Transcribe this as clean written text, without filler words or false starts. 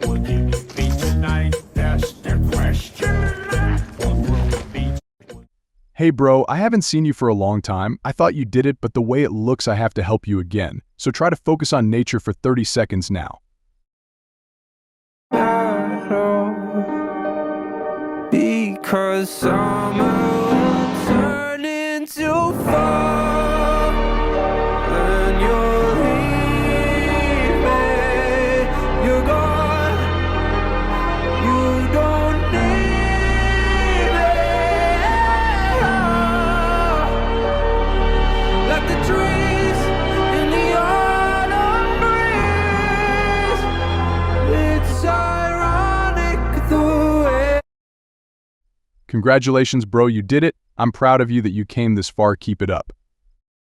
Would it be tonight? That's the question. What will it be? Hey bro, I haven't seen you for a long time. I thought you did it, but the way it looks I have to help you again. So try to focus on nature for 30 seconds now. Because summer will turn into fall, and you're leaving, you're gone, you don't need me, like the trees in the autumn breeze. It's ironic the way. Congratulations bro, you did it. I'm proud of you that you came this far. Keep it up.